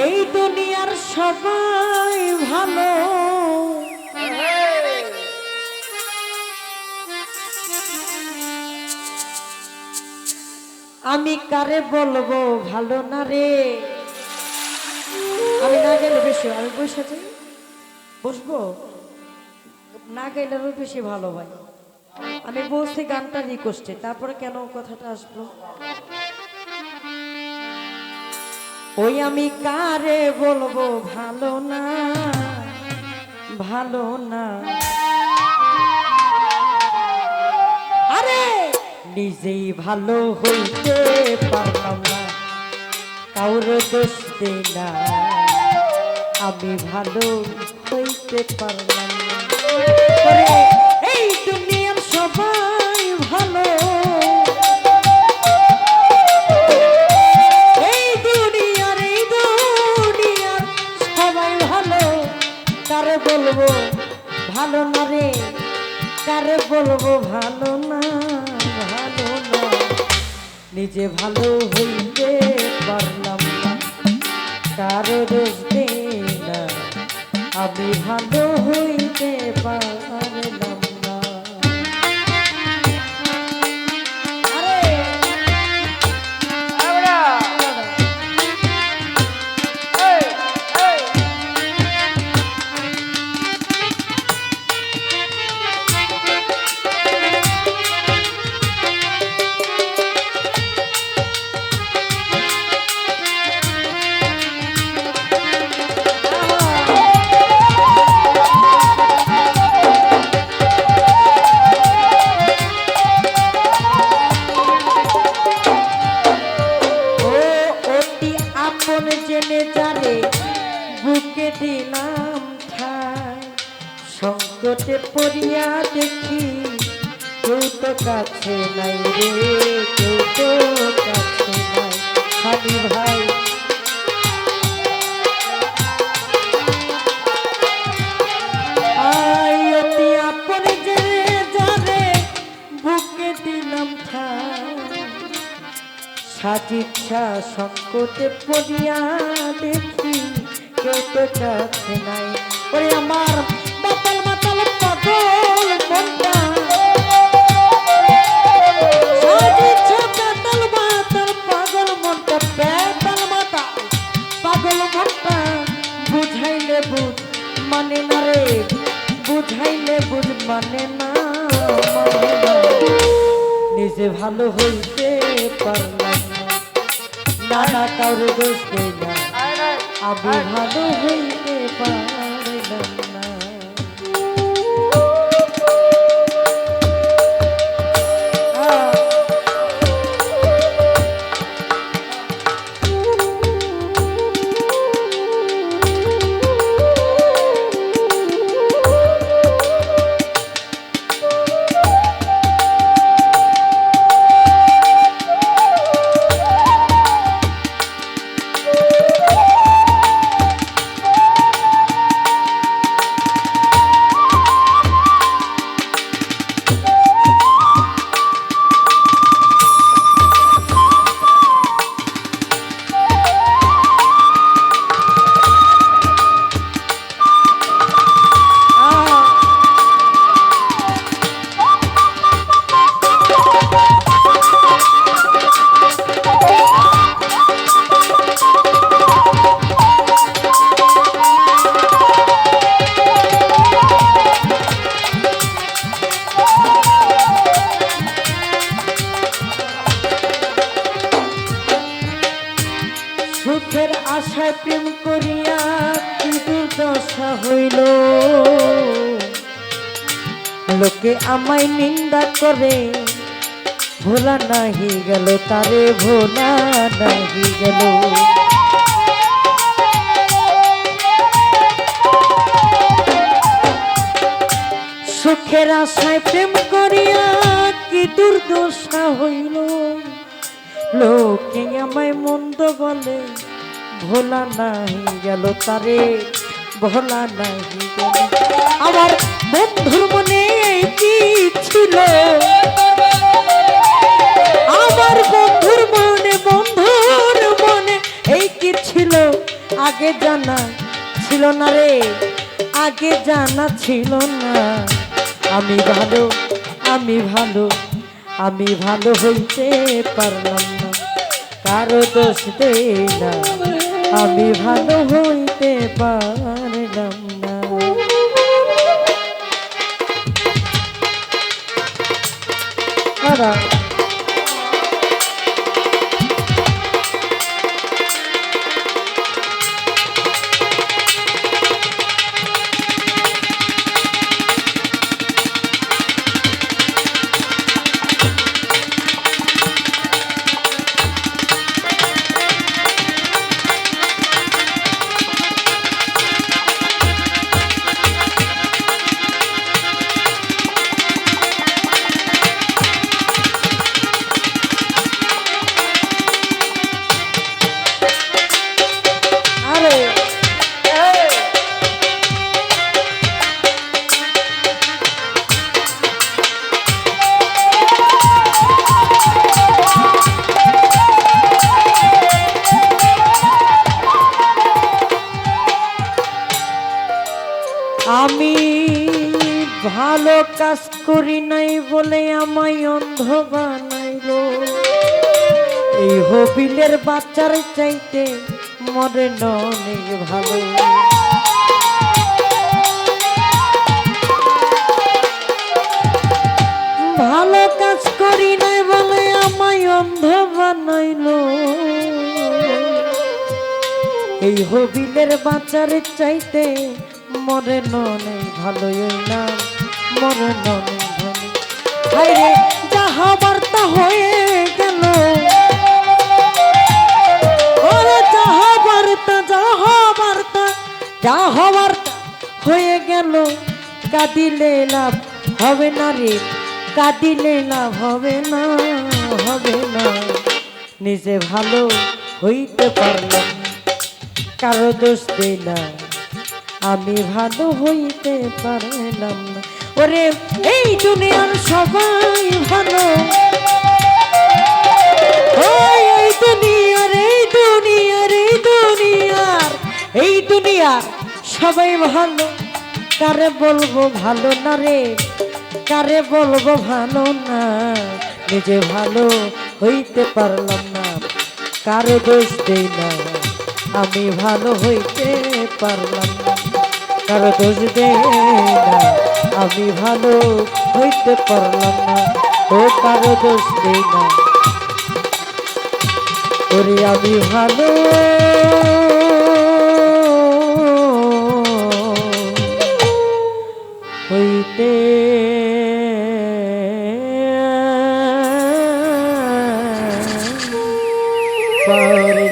এই দুনিয়ার সবাই ভালো, আমি কারে বলবো ভালো না রে। আমি না গেলে বেশি, আমি বসে যাই, বসবো না গেলে আরো বেশি ভালো ভাই। আমি বলছি গানটা রিকোয়েস্টে, তারপরে কেন কথাটা আসলো। ওই আমি কারে বলবো ভালো না, ভালো না, আরে নিজেই ভালো হইতে পারলাম না, কাউরে দোষ দেই না, আমি ভালো হইতে পারলাম না। ওরে এই দুনিয়ার সবাই ভালো, এই দুনিয়ার সবাই ভালো, কারে বলবো ভালো না রে, কারে বলবো ভালো না, ভালো না, নিজে ভালো হইতে পারলাম না, কারো দোষ দেই না, আমি ভালো হইতে পারলাম না। আরে জেনে যারে বুকে দিলাম ঠাই, সংকটে পড়িয়া দেখি কেউ তো কাছে নাই রে, কেউ তো কাছে নাই, খালি ভাই অতি আপন জেনে যারে বুকে দিলাম ঠাই, সাজিচ্ছা সংকটে পড়িয়া দেখি কেউ তো কাছে নাই। ওরে আমার মাতাল মাতাল পাগল মনটা, সাজিচ্ছা মাতাল মাতাল পাগল মনটা, বেতাল মাতাল পাগল মনটা, বুঝাইলে বুঝ মানে না রে, বুঝাইলে বুঝ মানে না, মানে না, নিজে ভালো হইতে পারলাম না, না কারো দোষ দেই না, আমি ভালো হইতে পারলাম না। সুখের আশায় প্রেম করিয়া কি দুর্দশা হইল, লোকে আমায় নিন্দা করে, ভোলা নাহি গেল তারে, ভোলা নাহি গেল। সুখের আশায় প্রেম করিয়া কি দুর্দশা হইল, লোকে আমায় মন্দ বলে, ভোলা নাহি গেল তারে, ভোলা নাহি গেল। আমার বন্ধুর মনে কি ছিল, আমার বন্ধুর মনে এই কি ছিল, আগ আগে জানা ছিল না রে, আগে জানা ছিল না। আমি ভালো, আমি ভালো, আমি ভালো হইতে পারলাম না, কারো দোষ দেই না, আমি ভালো হইতে পারলাম না। আমি ভালো কাজ করি নাই বলে আমায় অন্ধ বানাইলো, এই হবিলের বাচ্চার চাইতে মরে অনেক ভালো। ভালো কাজ করি নাই বলে আমায় অন্ধ বানাইলো, এই হবিলের বাচ্চার চাইতে মরে ননে ভালোই না, মরে ননে ভালো। আরে যাহা বার্তা হয়ে গেল, ওরে যাহা বার্তা, যাহা বার্তা, যাহা বার্তা হয়ে গেল, কাঁদিলে লাভ হবে না রে, কাঁদিলে লাভ হবে না, হবে না। নিজে ভালো হইতে পারলাম, কারো দোষ দেই না, আমি ভালো হইতে পারলাম না। ওরে এই দুনিয়ার সবাই ভালো, এই দুনিয়ার, এই দুনিয়ার, এই দুনিয়ার, এই দুনিয়ার সবাই ভালো, কারে বলবো ভালো না রে, কারে বলবো ভালো না। নিজে ভালো হইতে পারলাম না, কারো দোষ দেই না, আমি ভালো হইতে পারলাম না, কারো দোষ দেই না, আমি ভালো হইতে পারলাম না, ও কারো দোষ দেই না, ওরে আমি ভালো হইতে পারলাম।